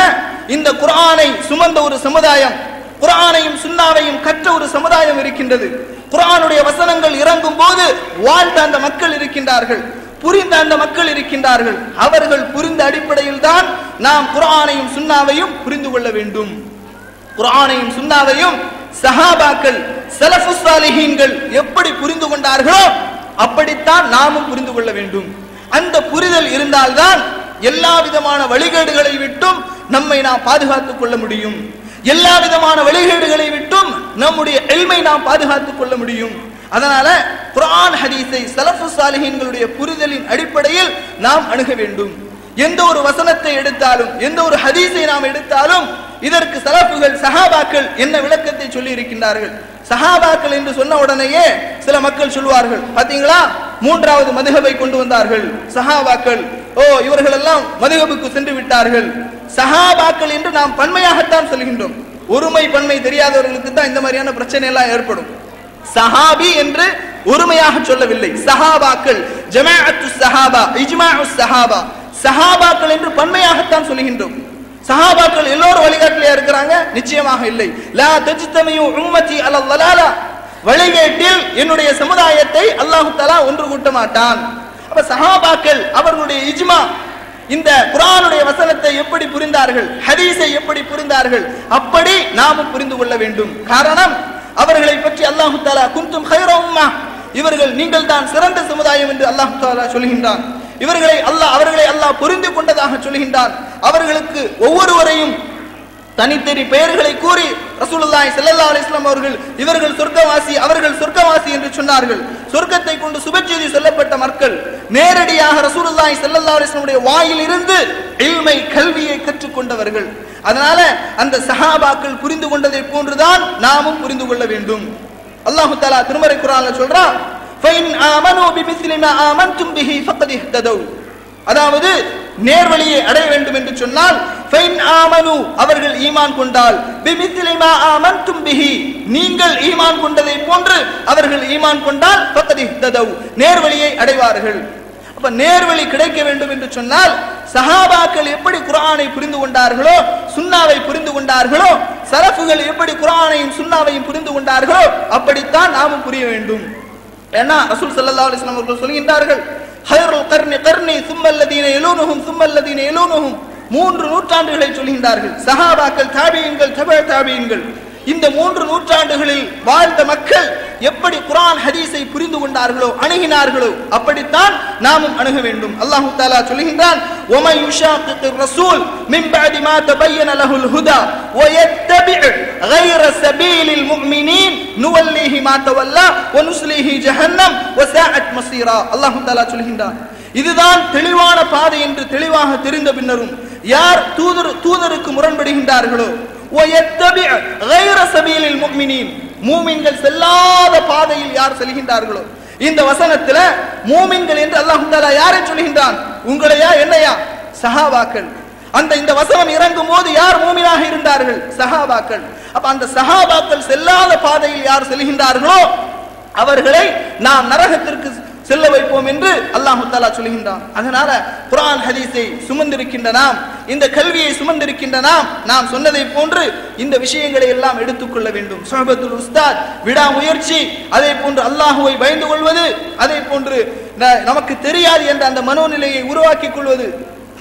இந்த குர்ஆனை சுமந்த ஒரு சமுதாயம், குர்ஆனையும் சுன்னாவையும் கற்ற ஒரு சமுதாயம் இருக்கின்றது. குர்ஆனுடைய வசனங்கள் இறங்கும் போது வாழ்ந்த அந்த மக்கள் இருக்கின்றார்கள், புரிந்த அந்த மக்கள் இருக்கின்றார்கள். அவர்கள் புரிந்த அடிப்படையில் தான் நாம் குர்ஆனையும் சுன்னாவையும் புரிந்து கொள்ள வேண்டும். குர்ஆனையும் சுன்னாவையும் சஹாபாக்கள், ஸலஃபுஸ் ஸாலிஹீன்கள் எப்படி புரிந்து கொண்டார்களோ அப்படித்தான் நாமும் புரிந்து கொள்ள வேண்டும். அந்த புரிதல் இருந்தால்தான் எல்லா விதமான வழிகேடுகளை விட்டும் நம்மை நாம் பாதுகாத்துக் கொள்ள முடியும். எல்லா விதமான வழிகேடுகளை விட்டும் நம்முடைய இல்மை நாம் பாதுகாத்துக் கொள்ள முடியும். அதனால குர்ஆன் ஹதீஸை ஸலஃபு ஸாலிஹீன்களுடைய புரிதலின் அடிப்படையில் நாம் அணுக வேண்டும். எந்த ஒரு வசனத்தை எடுத்தாலும், எந்த ஒரு ஹதீஸை நாம் எடுத்தாலும் இதற்கு ஸலஃபுகள் சஹாபாக்கள் என்ன விளக்கத்தை சொல்லி இருக்கின்றார்கள். சஹாபாக்கள் என்று சொன்ன உடனேயே சில மக்கள் சொல்வார்கள், பாத்தீங்களா மூன்றாவது மதுஹபை கொண்டு வந்தார்கள் சஹாபாக்கள், இவர்கள் எல்லாம் மதுஹபுக்கு சென்று விட்டார்கள். சஹாபாக்கள் என்று நாம் பன்மையாகத்தான் சொல்கின்றோம். ஒருமை பன்மை தெரியாதவர்களுக்கு தான் இந்த மாதிரியான பிரச்சனை எல்லாம் ஏற்படும். சஹாபி என்று ஒருமையாக சொல்லவில்லை, சஹாபாக்கள், ஜமாஅத்து ஸஹாபா, இஜ்மாஉ ஸஹாபா, சஹாபாக்கள் என்று பன்மையாகத்தான் சொல்கின்றோம். சஹாபாக்கள் எல்லோரும் வழிகாட்டிலே இருக்கிறாங்க? நிச்சயமாக இல்லை. லா தஜ்தமியு உம்மதி அலல் ضلاலா, வழிகேட்டில் என்னுடைய சமுதாயத்தை அல்லாஹ் தஆலா ஒன்று கூட்ட மாட்டான். அப்ப சஹாபாக்கள் அவர்களுடைய இஜ்மா, இந்த குர்ஆனுடைய வசனத்தை எப்படி புரிந்தார்கள், ஹதீஸை எப்படி புரிந்தார்கள், அப்படி நாமும் புரிந்து கொள்ள வேண்டும். காரணம், அவர்களை பற்றி அல்லாஹ் தஆலா குன்தும் கைர உம்மah, இவர்கள் நீங்கள் தான் சிறந்த சமுதாயம் என்று அல்லாஹ் தஆலா சொல்கின்றான். அவர்களை அல்லாஹ் புரிந்து கொண்டதாக சொல்கின்றான். அவர்களுக்கு ஒவ்வொருவரையும் தனித்தனி பெயர்களை கூறி ரசூலுல்லாஹி ஸல்லல்லாஹு அலைஹி வஸல்லம் அவர்கள் இவர்கள் சொர்க்கவாசி, அவர்கள் சொர்க்கவாசி என்று சொன்னார்கள். சொர்க்கத்தை கொண்டு சுபச்செய்தி சொல்லப்பட்ட மக்கள் நேரடியாக ரசூலுல்லாஹி ஸல்லல்லாஹு அலைஹி வஸல்லம் உடைய வாயில் இருந்து இல்மை, கல்வியை கற்றுக்கொண்டவர்கள். அதனால அந்த சஹாபாக்கள் புரிந்து கொண்டதை போன்றுதான் நாமும் புரிந்து கொள்ள வேண்டும். அல்லாஹ் தஆலா திருமறை குர்ஆன்ல சொல்றான், ஃபைன் ஆமனூ பிமிஸ்லி மா ஆமன்தும் பிஹி ஃபக்கத் இஹ்ததவ், அதாவது நேர்வழியை அடைய வேண்டும் என்று சொன்னால் ஃபைன் ஆமனு, அவர்கள் ஈமான் கொண்டால், பிமிஸ்லி மா ஆமன்தும் பிஹி, நீங்கள் ஈமான் கொண்டதை போன்று அவர்கள் ஈமான் கொண்டால் ஃபக்கத் இஹ்ததவ், நேர்வழியை அடைவார்கள். அப்ப நேர்வழி கிடைக்க வேண்டும் என்று சொன்னால் சஹாபாக்கள் எப்படி குர்ஆனை புரிந்து கொண்டார்களோ, சுன்னாவை புரிந்து கொண்டார்களோ, சலஃபுகள் எப்படி குர்ஆனையும் சுன்னாவையும் புரிந்து கொண்டார்களோ அப்படித்தான் நாமும் புரிய வேண்டும். ஏன்னா ரசூல் ஸல்லல்லாஹு அலைஹி வஸல்லம் அவர்கள் சொல்கின்றார்கள், ஹைருல் கர்னி கர்னி சும்மல்லதீன யலூனுஹும் சும்மல்லதீன யலூனுஹும், 3 நூற்றாண்டுகளை சொல்கின்றார்கள். சஹாபாக்கள், தாபிஈன்கள், தபஅ தாபிஈன்கள், இந்த 3 நூற்றாண்டுகளில் வாழ்ந்த மக்கள் எப்படி குர்ஆன் ஹதீஸை புரிந்து கொண்டார்களோ, அணுகினார்களோ அப்படித்தான் நாமும் அணுக வேண்டும். அல்லாஹ் தஆலா சொல்கின்றான், وَمَن يُشَاقِقِ الرَّسُولَ مِن بَعْدِ مَا تَبَيَّنَ لَهُ الْهُدَى وَيَتَّبِعْ غَيْرَ سَبِيلِ الْمُؤْمِنِينَ نُوَلِّهِ مَا تَوَلَّى وَنُصْلِهِ جَهَنَّمَ وَسَاءَتْ مَصِيرًا. அல்லாஹ் தஆலா சொல்கின்றான், இதுதான் தெளிவான பாதை என்று தெளிவாக தெரிந்த பின்னரும் யார் தூதருக்கு முரண்படுகின்றார்களோ, وَيَتَّبِعْ غَيْرَ سَبِيلِ الْمُؤْمِنِينَ, மூமின்கள் செல்லாத பாதையில் யார் செல்கின்றார்களோ, இந்த வசனத்துல மூமின்கள் என்று அல்லாஹ் தஆலா யாரை சொல்கின்றான்? உங்களையா என்னையா? சஹாபாக்கள். இந்த வசனம் இறங்கும் போது யார் மூமினாக இருந்தார்கள்? சஹாபாக்கள். அப்ப அந்த சஹாபாக்கள் செல்லாத பாதையில் யார் செல்கின்றார்களோ அவர்களை நாம் நரகத்திற்கு செல்ல வைப்போம் என்று அல்லாஹ் தஆலா சொல்கின்றான். அதனால குர்ஆன் ஹதீஸை சுமந்திருக்கின்ற நாம், இந்த கல்வியை சுமந்திருக்கின்ற நாம் சொன்னதை போன்று இந்த விஷயங்களை எல்லாம் எடுத்துக்கொள்ள வேண்டும். சுஹபத்துல் உஸ்தாத், விடாமுயற்சி, அதே போன்று அல்லாஹ்வை பயந்து கொள்வது, அதே போன்று நமக்கு தெரியாது என்ற அந்த மனோநிலையை உருவாக்கிக் கொள்வது,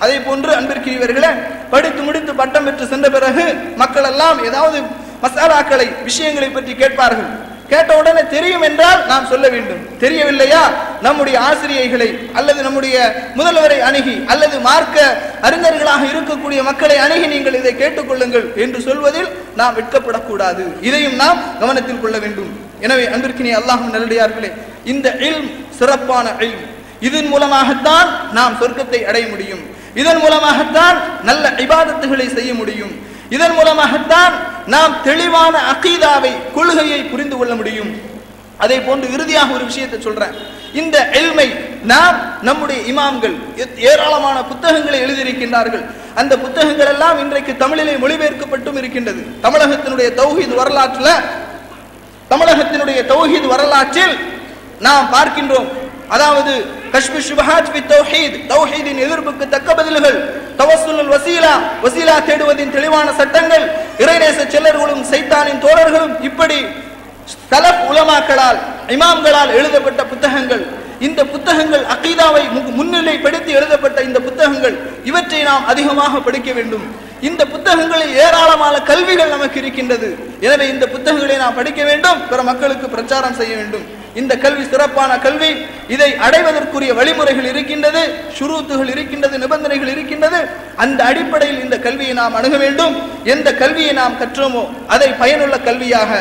அதே போன்று அன்பிற்குரியவர்களே, படித்து முடித்து பட்டம் பெற்று சென்ற பிறகு மக்கள் எல்லாம் ஏதாவது மசாலாக்களை, விஷயங்களை பற்றி கேட்பார்கள். கேட்ட உடனே தெரியும் என்றால் நாம் சொல்ல வேண்டும். தெரியவில்லையா, நம்முடைய ஆசிரியர்களை அல்லது நம்முடைய முதல்வரை அணுகி அல்லது மார்க்க அறிஞர்களாக இருக்கக்கூடிய மக்களை அணுகி நீங்கள் இதை கேட்டுக்கொள்ளுங்கள் என்று சொல்வதில் நாம் வெட்கப்படக்கூடாது. இதையும் நாம் கவனத்தில் கொள்ள வேண்டும். எனவே அன்பிற்கினிய அல்லாஹ்வின் நல்லடியார்களே, இந்த இல்ம் சிறப்பான இல்ம். இதன் மூலமாகத்தான் நாம் சொர்க்கத்தை அடைய முடியும். இதன் மூலமாகத்தான் நல்ல இபாதத்துகளை செய்ய முடியும். இதன் மூலமாகத்தான் நாம் தெளிவான அகீதாவை, கொள்கையை புரிந்து கொள்ள முடியும். அதே போன்று இறுதியாக ஒரு விஷயத்தை சொல்றேன். இந்த இல்மை நாம் நம்முடைய இமாம்கள் ஏராளமான புத்தகங்களை எழுதியிருக்கின்றார்கள். அந்த புத்தகங்கள் எல்லாம் இன்றைக்கு தமிழிலே மொழிபெயர்க்கப்பட்டும் இருக்கின்றது. தமிழகத்தினுடைய தௌஹீத் வரலாற்றில் நாம் பார்க்கின்றோம். அதாவது கஷ்ஃபு ஷுபஹாத் ஃபி தௌஹீத், தௌஹீதின் எதிர்ப்புக்கு தக்க பதில்கள், தவஸ்ஸுலுல் வசீலா, வசீலா தேடுவதின் தெளிவான சட்டங்கள், இறைநேச செல்லர்களும் சைத்தானின் தோழர்களும், இப்படி சலஃப் உலமாக்களால், இமாம்களால் எழுதப்பட்ட புத்தகங்கள். இந்த புத்தகங்கள் அகீதாவை முன்னிலைப்படுத்தி எழுதப்பட்ட இந்த புத்தகங்கள், இவற்றை நாம் அதிகமாக படிக்க வேண்டும். இந்த புத்தகங்களில் ஏராளமான கல்விகள் நமக்கு இருக்கின்றது. எனவே இந்த புத்தகங்களை நாம் படிக்க வேண்டும், பிற மக்களுக்கு பிரச்சாரம் செய்ய வேண்டும். இந்த கல்வி சிறப்பான கல்வி. இதை அடைவதற்குரிய வழிமுறைகள் இருக்கின்றது, ஷுரூத்துகள் இருக்கின்றது, நிபந்தனைகள் இருக்கின்றது. அந்த அடிப்படையில் இந்த கல்வியை நாம் அணுக வேண்டும். எந்த கல்வியை நாம் கற்றோமோ அதை பயனுள்ள கல்வியாக,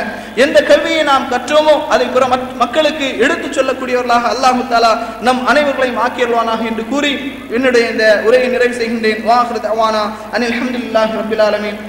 எந்த கல்வியை நாம் கற்றோமோ அதை பிற மக்களுக்கு எடுத்துச் சொல்லக்கூடியவர்களாக அல்லாஹு தஆலா நம் அனைவர்களையும் ஆக்கியல்வானாக என்று கூறி என்னுடைய இந்த உரையை நிறைவு செய்கின்றேன். வாஹிரு தஅவானா அனில் ஹம்துலில்லாஹி ரப்பில் ஆலமீன்.